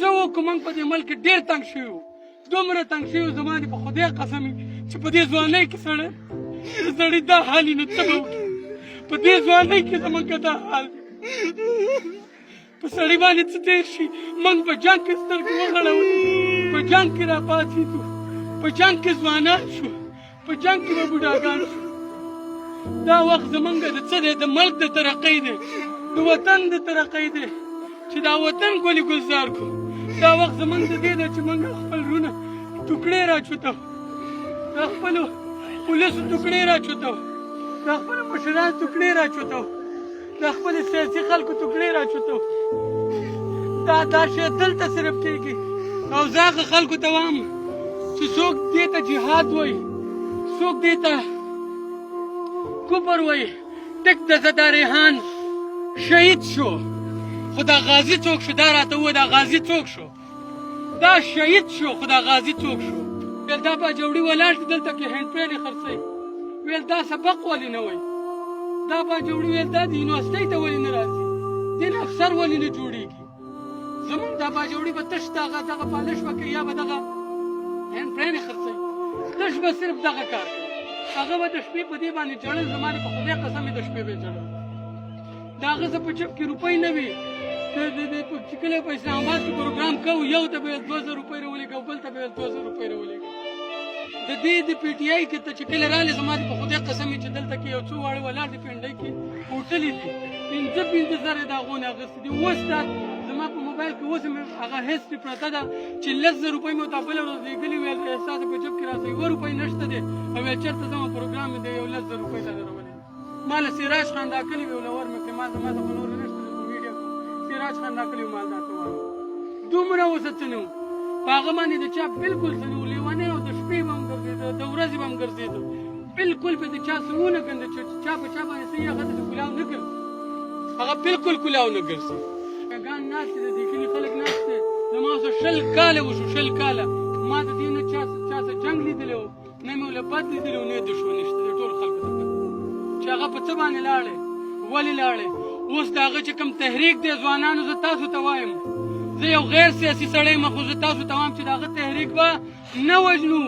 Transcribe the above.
څه وکړو موږ په دې ملک کې ډېر تنګ شوي وو دومره تنګ شوي وو زما دې په خدای قسم چې په دې ځوانۍ کې سړی دا حال یې نو څه به وکړي په دې ځوانۍ کې زموږ دا حال په سړي باندې څه تېر شي موږ په جنګ کې سترګې وغړولې په جنګ کې راپاڅېدو په جنګ کې ځوانان شو په جنګ کې به بوډاګان شو دا وخت زمونږ د څه دی د ملک د ترقۍ دی د وطن د ترقۍ دی چې دا وطن ګلې ګلزار کړو دا وخت زمونږ د دې دی چې موږ خپل رونه ټوکړې راچوتو د خپلو پولیسو ټوکړې راچوتو د خپلو مشرانو ټوکړې راچوتو د خپلو سیاسي خلکو ټوکړې راچوتو دا شی دلته صرف کېږي او زه هغه خلکو ته وایم چې څوک دې ته جهاد وایي څوک دې ته کفر وایي ټیک د زده ریحان شهید شو خو دا غازي څوک شو دا راته ووایه دا غازي څوک شو دا شهید شو خو دا غازي څوک شو ویل دا باجوړي ولاړ دي دلته کې هینډ پېډې خرڅوي ویل دا سبق ولې نه وایي دا باجوړي ویل دا د یونیورسټۍ ته ولې نه راځي دین افسر ولې نه جوړېږي زمونږ دا باجوړي به تش دغه پالش وکړي یا به دغه هینډ پېډې خرڅوي تش به صرف دغه کار کوي هغه به د شپې په دې باندې جړل زما په خدای قسم یې د شپې به جړل د هغه څه په جیب کې روپۍ نه وي چې کله په اسلام آباد کې پروګرام کوو یو ته به یې 2000 روپۍ راولېږه او بل ته به یې 2000 روپۍ راولېږه د دې د پی ټي آی کې ته چې کله رالې زما په خدای قسم یې چې دلته کې یو څو واړه ولاړ دي پنډۍ کې هوټلې دي 15 زره د هغو نه اخیستې دي اوس دا زما په موبایل کې اوس مې هغه هیسټري پرته ده چې 10,000 روپۍ مې ورته بله ورځ لېږلي ویل ستا په جیب کې راته 1 روپۍ نشته دی او ویل چېرته ځم پروګرام مې دی 10,000 روپۍ ته راولې ما له سراج خان دا کلي وی ولور مې کړې ما زما ته خو نور نشته دی په ویډیو کې سراج خان دا کلي مال دا ته وایم دومره اوس څه نه وو په هغه باندې د چا بلکل څه نه وو لیونی او د شپې به هم ګرځېده د ورځې به هم ګرځېده بلکل به د چا څه ونه ګنده چې چا په چا باندې څه هغه ته کلاو نه ګرځي هغه بلکل کلاو نه ګرځي ګان ناست دی د دې کلي خلک ناست دی زما اوس 20 کاله وشو 20 کاله ما د دې نه چا څه جنګ لیدلی و نه مې له بد لیدلی و نه یې دښمني شته د ټولو خلکو ته پته چې هغه په څه باندې لاړې ولې لاړې اوس د هغه چې کوم تحریک دی ځوانانو زه تاسو ته وایم زه یو غیر سیاسي سړی یم خو زه تاسو ته وایم چې د هغه تحریک به نه وژنو